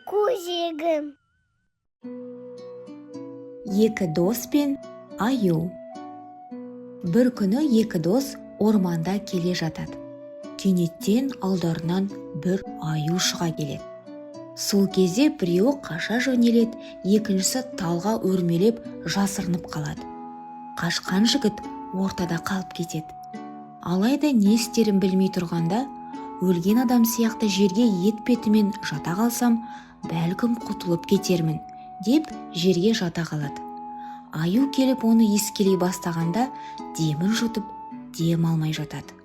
көжегім. Екі дос пен аю. Бір күні екі дос орманда келе жатады. Кенеттен алдарынан бір аю шыға келеді. Сол кезде біреуі қаша жөнеледі, екіншісі талға өрмелеп жасырынып қалады. Қашқан жігіт ортада қалып кетеді. Алайда не істерін білмей тұрғанда, өлген адам сияқты жерге етпетімен жата қалсам, бәлкім құтылып кетермін, деп жерге жата қалады. Аю келіп оны иіскелей бастағанда, демін жұтып, дем алмай жатады.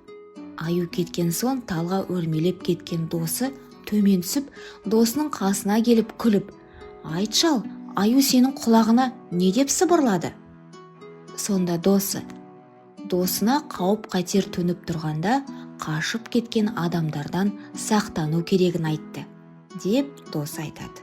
Аю кеткен соң талға өрмелеп кеткен досы төмен түсіп, досының қасына келіп күліп: «Айт шал, аю сенің құлағына не деп сыбырлады?» Сонда досына қауіп қатер төніп тұрғанда қашып кеткен адамдардан сақтану керегін айтты, деп досы айтады.